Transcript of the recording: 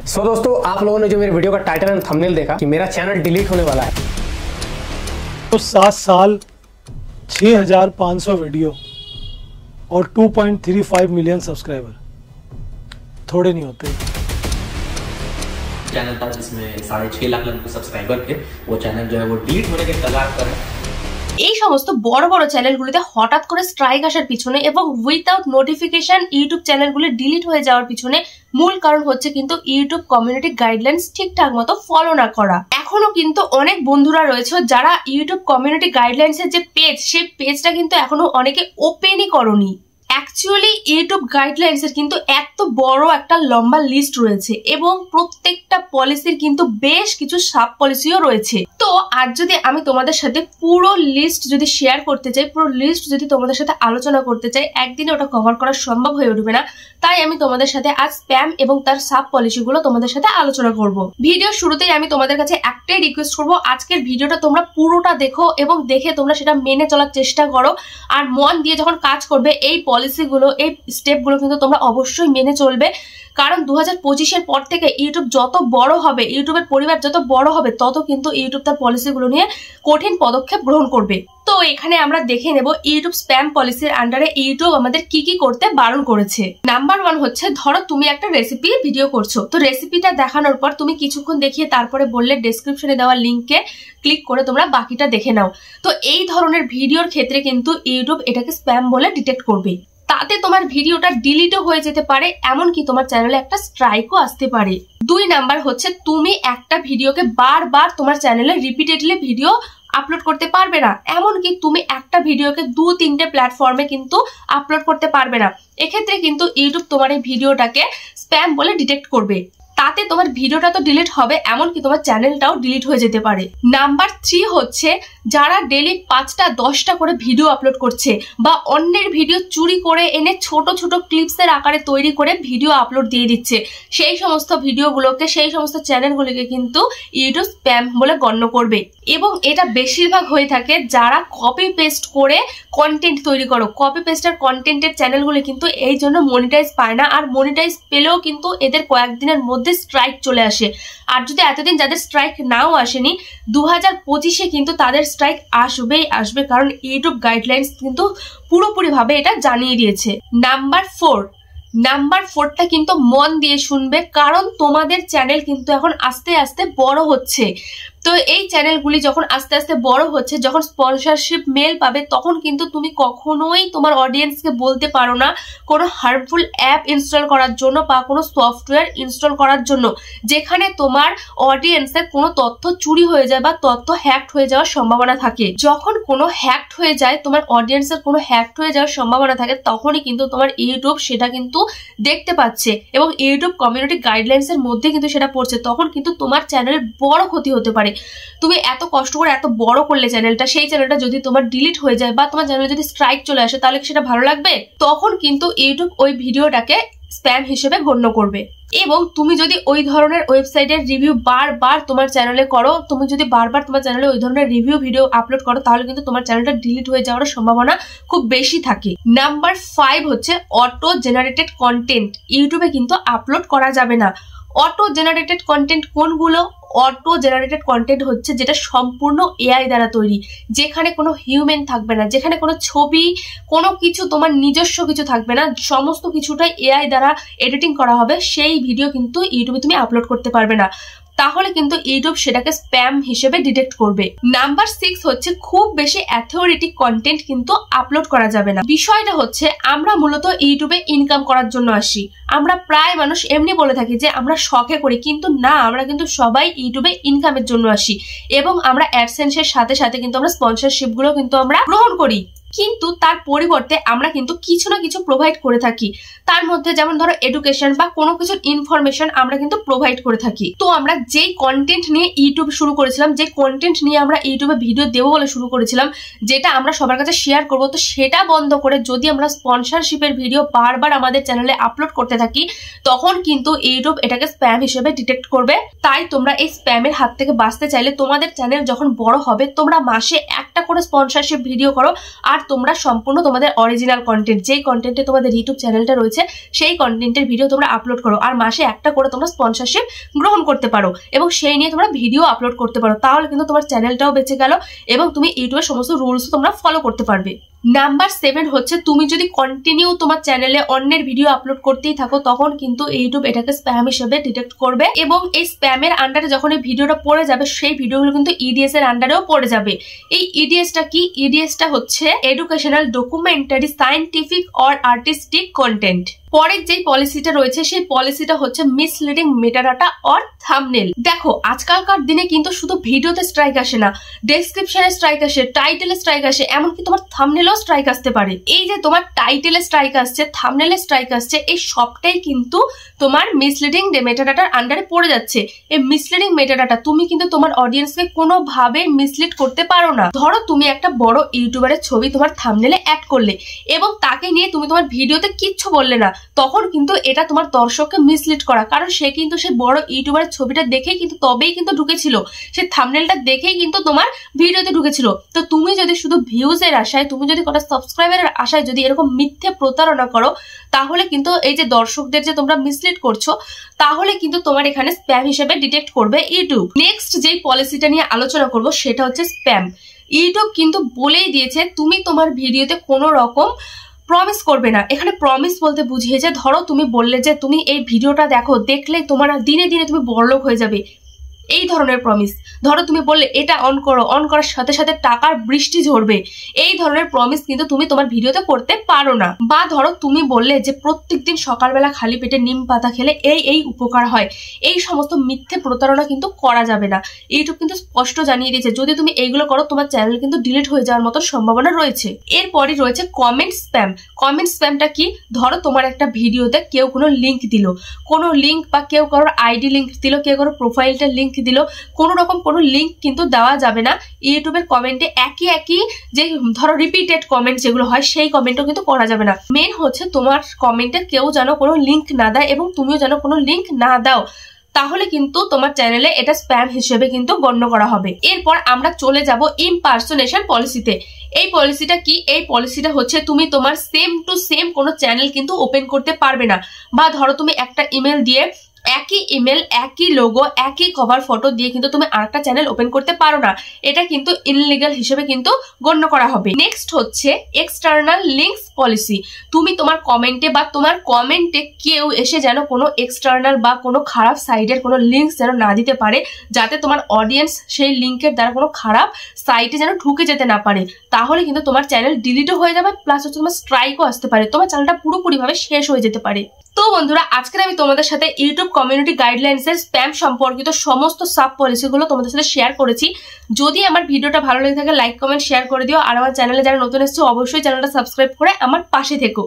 सो दोस्तों, आप लोगों ने जो मेरे वीडियो का टाइटल एंड थंबनेल देखा कि मेरा चैनल डिलीट होने वाला है, तो 7 साल 6500 वीडियो और 2.35 मिलियन सब्सक्राइबर थोड़े नहीं होते। चैनल था जिसमें 6.5 लाख लोगों के सब्सक्राइबर थे, वो चैनल जो है वो डिलीट होने के कगार पर है। এই সমস্ত বড় বড় চ্যানেলগুলোতে হঠাৎ করে স্ট্রাইক আসার পিছনে এবং উইথাউট নোটিফিকেশন ইউটিউব চ্যানেলগুলো ডিলিট হয়ে যাওয়ার পিছনে মূল কারণ হচ্ছে কিন্তু ইউটিউব কমিউনিটি গাইডলাইন্স ঠিকঠাক মতো ফলো না করা। এখনো কিন্তু অনেক বন্ধুরা রয়েছে যারা ইউটিউব কমিউনিটি গাইডলাইন্সের যে পেজ, সেই পেজটা কিন্তু এখনো অনেকে ওপেনই করনি। অ্যাকচুয়ালি ইউটিউব গাইডলাইন্সের কিন্তু এত বড় একটা লম্বা লিস্ট রয়েছে এবং প্রত্যেকটা পলিসির কিন্তু বেশ কিছু সাব পলিসিও রয়েছে। তো আজ যদি আমি তোমাদের সাথে পুরো লিস্ট যদি শেয়ার করতে চাই, পুরো লিস্ট যদি তোমাদের সাথে আলোচনা করতে চাই, একদিনে ওটা কভার করা সম্ভব হয়ে উঠবে না। তাই আমি তোমাদের সাথে আজ স্প্যাম এবং তার সাব পলিসিগুলো তোমাদের সাথে আলোচনা করব। ভিডিও শুরুতেই আমি তোমাদের কাছে একটাই রিকোয়েস্ট করব, আজকের ভিডিওটা তোমরা পুরোটা দেখো এবং দেখে তোমরা সেটা মেনে চলার চেষ্টা করো। আর মন দিয়ে যখন কাজ করবে এই পলিসিগুলো, এই স্টেপগুলো কিন্তু তোমরা অবশ্যই মেনে চলবে। কারণ 2025-এর পর থেকে ইউটিউব যত বড় হবে, ইউটিউবের পরিবার যত বড় হবে, তত কিন্তু ইউটিউব তার পলিসিগুলো নিয়ে কঠিন পদক্ষেপ গ্রহণ করবে। তো এখানে আমরা দেখে নেব ইউটিউব স্প্যাম পলিসির আন্ডারে ইউটিউব আমাদের কি কি করতে বারণ করেছে। নাম্বার 1 হচ্ছে, ধরো তুমি একটা রেসিপি ভিডিও করছো, তো রেসিপিটা দেখানোর পর তুমি কিছুক্ষণ দেখিয়ে তারপরে বললে ডেসক্রিপশনে দেওয়া লিঙ্কে ক্লিক করে তোমরা বাকিটা দেখে নাও। তো এই ধরনের ভিডিওর ক্ষেত্রে কিন্তু ইউটিউব এটাকে স্প্যাম বলে ডিটেক্ট করবে। তাতে তোমার ভিডিওটা ডিলিটও হয়ে যেতে পারে, এমনকি তোমার চ্যানেলে একটা স্ট্রাইকও আসতে পারে। 2 নাম্বার হচ্ছে, তুমি একটা ভিডিওকে বারবার তোমার চ্যানেলে রিপিটেডলি ভিডিও আপলোড করতে পারবে না, এমনকি তুমি একটা ভিডিওকে 2-3টে প্ল্যাটফর্মে কিন্তু আপলোড করতে পারবে না। এক্ষেত্রে কিন্তু ইউটিউব তোমার এই ভিডিওটাকে স্প্যাম বলে ডিটেক্ট করবে। তাতে তোমার ভিডিওটা তো ডিলিট হবে, এমনকি তোমার চ্যানেলটাও ডিলিট হয়ে যেতে পারে। নাম্বার 3 হচ্ছে, যারা ডেলি 5টা 10টা করে ভিডিও আপলোড করছে বা অন্যের ভিডিও চুরি করে এনে ছোট ছোট ক্লিপসের আকারে তৈরি করে ভিডিও আপলোড দিয়ে দিচ্ছে, সেই সমস্ত ভিডিওগুলোকে, সেই সমস্ত চ্যানেলগুলোকে কিন্তু ইউটিউব স্প্যাম বলে গণ্য করবে। এবং এটা বেশিরভাগ হয়ে থাকে যারা কপি পেস্ট করে কন্টেন্ট তৈরি করো। কপি পেস্টার কন্টেন্টের চ্যানেলগুলো কিন্তু এই জন্য মনিটাইজ পায় না, আর মনিটাইজ পেলেও কিন্তু এদের কয়েকদিনের মধ্যে স্ট্রাইক চলে আসে। আর যদি এতদিন যাদের স্ট্রাইক নাও আসেনি, 2025-এ কিন্তু তাদের স্ট্রাইক আসবে, কারণ ইউটিউব গাইডলাইন্স কিন্তু পুরোপুরি ভাবে এটা জানিয়ে দিয়েছে। নাম্বার 4টা কিন্তু মন দিয়ে শুনবে, কারণ তোমাদের চ্যানেল কিন্তু এখন আস্তে আস্তে বড় হচ্ছে। তো এই চ্যানেলগুলি যখন আস্তে আস্তে বড় হচ্ছে, যখন স্পন্সরশিপ মেল পাবে, তখন কিন্তু তুমি কখনোই তোমার অডিয়েন্সকে বলতে পারো না কোনো হার্মফুল অ্যাপ ইনস্টল করার জন্য বা কোনো সফটওয়্যার ইনস্টল করার জন্য, যেখানে তোমার অডিয়েন্সের কোনো তথ্য চুরি হয়ে যায় বা তথ্য হ্যাকড হয়ে যাওয়ার সম্ভাবনা থাকে। যখন কোনো হ্যাকড হয়ে যায়, তোমার অডিয়েন্সের কোনো হ্যাকড হয়ে যাওয়ার সম্ভাবনা থাকে, তখনই কিন্তু তোমার ইউটিউব সেটা কিন্তু দেখতে পাচ্ছে এবং ইউটিউব কমিউনিটি গাইডলাইন্সের মধ্যে কিন্তু সেটা পড়ছে। তখন কিন্তু তোমার চ্যানেলের বড় ক্ষতি হতে পারে। তুমি এত কষ্ট করে এত বড় করলে চ্যানেলটা, সেই চ্যানেলটা যদি তোমার ডিলিট হয়ে যায় বা তোমার চ্যানেলে যদি স্ট্রাইক চলে আসে, তাহলে সেটা ভালো লাগবে? তখন কিন্তু ইউটিউব ওই ভিডিওটাকে স্প্যাম হিসেবে গণ্য করবে। এবং তুমি যদি ওই ধরনের ওয়েবসাইটের রিভিউ বারবার তোমার চ্যানেলে করো, তুমি যদি বারবার তোমার চ্যানেলে ওই ধরনের রিভিউ ভিডিও আপলোড করো, তাহলে কিন্তু তোমার চ্যানেলটা ডিলিট হয়ে যাওয়ার সম্ভাবনা খুব বেশি থাকে। নাম্বার 5 হচ্ছে, অটো জেনারেটেড কন্টেন্ট ইউটিউবে কিন্তু আপলোড করা যাবে না। অটো জেনারেটেড কন্টেন্ট কোনগুলো? অটো জেনারেটেড কন্টেন্ট হচ্ছে যেটা সম্পূর্ণ এআই দ্বারা তৈরি, যেখানে কোনো হিউম্যান থাকবে না, যেখানে কোনো ছবি, কোনো কিছু তোমার নিজস্ব কিছু থাকবে না, সমস্ত কিছুটাই এআই দ্বারা এডিটিং করা হবে। সেই ভিডিও কিন্তু ইউটিউবে তুমি আপলোড করতে পারবে না, তাহলে কিন্তু ইউটিউব সেটাকে স্প্যাম হিসেবে ডিটেক্ট করবে। নাম্বার 6 হচ্ছে, খুব বেশি অ্যাথরিটিক কন্টেন্ট কিন্তু আপলোড করা যাবে না। বিষয়টা হচ্ছে, আমরা মূলত ইউটিউবে ইনকাম করার জন্য আসি। আমরা প্রায় মানুষ এমনি বলে থাকি যে আমরা শখে করি, কিন্তু না, আমরা কিন্তু সবাই ইউটিউবে ইনকামের জন্য আসি এবং আমরা অ্যাডসেন্সের সাথে সাথে কিন্তু আমরা স্পন্সরশিপ গুলো কিন্তু আমরা গ্রহণ করি। কিন্তু তার পরিবর্তে আমরা কিন্তু কিছু না কিছু প্রোভাইড করে থাকি। তার মধ্যে যেমন ধরো এডুকেশন বা কোনো কিছুর ইনফরমেশন আমরা কিন্তু প্রোভাইড করে থাকি। তো আমরা যেই কন্টেন্ট নিয়ে ইউটিউব শুরু করেছিলাম, যে কন্টেন্ট নিয়ে আমরা ইউটিউবে ভিডিও দেবো বলে শুরু করেছিলাম, যেটা আমরা সবার কাছে শেয়ার করবো, তো সেটা বন্ধ করে যদি আমরা স্পন্সরশিপের ভিডিও বারবার আমাদের চ্যানেলে আপলোড করতে থাকি, তখন কিন্তু ইউটিউব এটাকে স্প্যাম হিসেবে ডিটেক্ট করবে। তাই তোমরা এই স্প্যামের হাত থেকে বাঁচতে চাইলে তোমাদের চ্যানেল যখন বড় হবে, তোমরা মাসে একটা করে স্পন্সরশিপ ভিডিও করো আর আর তোমরা সম্পূর্ণ তোমাদের অরিজিনাল কন্টেন্ট, যেই কন্টেন্টে তোমাদের ইউটিউব চ্যানেলটা রয়েছে সেই কন্টেন্টের ভিডিও তোমরা আপলোড করো, আর মাসে একটা করে তোমরা স্পন্সরশিপ গ্রহণ করতে পারো এবং সেই নিয়ে তোমরা ভিডিও আপলোড করতে পারো। তাহলে কিন্তু তোমার চ্যানেলটাও বেঁচে গেল এবং তুমি ইউটিউবের সমস্ত রুলসও তোমরা ফলো করতে পারবে। নাম্বার 7 হচ্ছে, তুমি যদি কন্টিনিউ তোমার চ্যানেলে অন্যের ভিডিও আপলোড করতেই থাকো তখন কিন্তু ইউটিউব এটাকে স্প্যাম হিসেবে ডিটেক্ট করবে এবং এই স্প্যামের আন্ডারে যখন এই ভিডিওটা পড়ে যাবে সেই ভিডিওগুলো কিন্তু ইডিএস এর আন্ডারেও পড়ে যাবে। এই ইডিএসটা কি? ইডিএসটা হচ্ছে educational, documentary, scientific or artistic content. পরের যে পলিসিটা রয়েছে সেই পলিসিটা হচ্ছে মিসলিডিং মেটাডাটা অর থাম্বনেল। দেখো আজকালকার দিনে কিন্তু শুধু ভিডিওতে স্ট্রাইক আসে না, ডেসক্রিপশনে স্ট্রাইক আসে, টাইটেলে স্ট্রাইক আসে, এমনকি তোমার থাম্বনেলেও স্ট্রাইক আসতে পারে। এই যে তোমার টাইটেলে স্ট্রাইক আসছে, থাম্বনেলে স্ট্রাইক আসছে, এই সবটাই কিন্তু তোমার মিসলিডিং মেটাডাটার আন্ডারে পড়ে যাচ্ছে। এই মিসলিডিং মেটাডাটা তুমি কিন্তু তোমার অডিয়েন্সকে কোনোভাবে মিসলিড করতে পারো না। ধরো তুমি একটা বড় ইউটিউবারের ছবি তোমার থাম্বনেলে অ্যাড করলে এবং তাকে নিয়ে তুমি তোমার ভিডিওতে কিচ্ছু বললে না, তখন কিন্তু এটা তোমার দর্শককে মিসলিড করা, কারণ সে কিন্তু সেই বড় ইউটিউবারের ছবিটা দেখেই কিন্তু তবেই কিন্তু ঢুকেছিল, সে থাম্বনেলটা দেখেই কিন্তু তোমার ভিডিওতে ঢুকেছিল। তো তুমি যদি শুধু ভিউজের আশায়, তুমি যদি কটা সাবস্ক্রাইবারের আশায় যদি এরকম মিথ্যে প্রতারণা করো তাহলে কিন্তু এই যে দর্শকদের যে তোমরা মিসলিড করছো তাহলে কিন্তু তোমার এখানে স্প্যাম হিসেবে ডিটেক্ট করবে ইউটিউব। নেক্সট যেই পলিসিটা নিয়ে আলোচনা করব সেটা হচ্ছে স্প্যাম। ইউটিউব কিন্তু বলেই দিয়েছে তুমি তোমার ভিডিওতে কোনো রকম প্রমিস করবে না। এখানে প্রমিস বলতে বুঝিয়েছে, ধরো তুমি বললে যে তুমি এই ভিডিওটা দেখো, দেখলে তোমার দিনে দিনে তুমি বড়লোক হয়ে যাবে, এই ধরনের প্রমিস। ধরো তুমি বললে এটা অন করো, অন করার সাথে সাথে টাকার বৃষ্টি ঝরবে, এই ধরনের প্রমিস কিন্তু তুমি তোমার ভিডিওতে করতে পারো না। বা ধরো তুমি বললে যে প্রত্যেকদিন সকালবেলা খালি পেটে নিম পাতা খেলে এই উপকার হয়, এই সমস্ত মিথ্যে প্রতারণা কিন্তু করা যাবে না। ইউটিউব কিন্তু স্পষ্ট জানিয়ে দিয়েছে যদি তুমি এইগুলো করো তোমার চ্যানেল কিন্তু ডিলিট হয়ে যাওয়ার মতো সম্ভাবনা রয়েছে। এরপরই রয়েছে কমেন্ট স্প্যাম। কমেন্ট স্প্যামটা কি? ধরো তোমার একটা ভিডিওতে কেউ কোনো লিঙ্ক দিল, কোনো লিঙ্ক বা কেউ কারোর আইডি লিঙ্ক দিল, কেউ কারোর প্রোফাইলটা লিঙ্ক দিল, কোন রকম কোনো লিঙ্ক কিন্তু দেওয়া যাবে না ইউটিউবের কমেন্টে। একই যে ধরো রিপিটেড কমেন্ট যেগুলো হয় সেই কমেন্টও কিন্তু করা যাবে না। মেন হচ্ছে তোমার কমেন্টে কেউ যেন কোনো লিঙ্ক না দেয় এবং তুমিও যেন কোনো লিঙ্ক না দাও, তাহলে কিন্তু তোমার চ্যানেলে এটা স্প্যাম হিসেবে কিন্তু গণ্য করা হবে। এরপর আমরা চলে যাব ইমপারসোনেশন পলিসিতে। এই পলিসিটা কি? এই পলিসিটা হচ্ছে তুমি তোমার সেম টু সেম কোনো চ্যানেল কিন্তু ওপেন করতে পারবে না। বা ধরো তুমি একটা ইমেল দিয়ে, একই ইমেল, একই লোগো, একই কভার ফটো দিয়ে কিন্তু তুমি আরেকটা চ্যানেল ওপেন করতে পারো না, এটা কিন্তু ইনলিগাল হিসেবে কিন্তু গণ্য করা হবে। নেক্সট হচ্ছে এক্সটার্নাল লিঙ্কস পলিসি। তুমি তোমার কমেন্টে বা তোমার কমেন্টে কেউ এসে যেন কোনো এক্সটার্নাল বা কোনো খারাপ সাইটের কোনো লিঙ্কস যেন না দিতে পারে, যাতে তোমার অডিয়েন্স সেই লিঙ্কের দ্বারা কোনো খারাপ সাইটে যেন ঢুকে যেতে না পারে, তাহলে কিন্তু তোমার চ্যানেল ডিলিটও হয়ে যাবে, প্লাস হচ্ছে তোমার স্ট্রাইকও আসতে পারে, তোমার চ্যানেলটা পুরোপুরিভাবে শেষ হয়ে যেতে পারে। তো বন্ধুরা আজকে আমি তোমাদের সাথে ইউটিউব কমিউনিটি গাইডলাইন্স এর স্প্যাম সম্পর্কিত সমস্ত সাব পলিসিগুলো তোমাদের সাথে শেয়ার করেছি। যদি আমার ভিডিওটা ভালো লেগে থাকে লাইক কমেন্ট শেয়ার করে দিও, আর আমার চ্যানেলে যারা নতুন এসেছো অবশ্যই চ্যানেলটা সাবস্ক্রাইব করে আমার পাশে থেকো।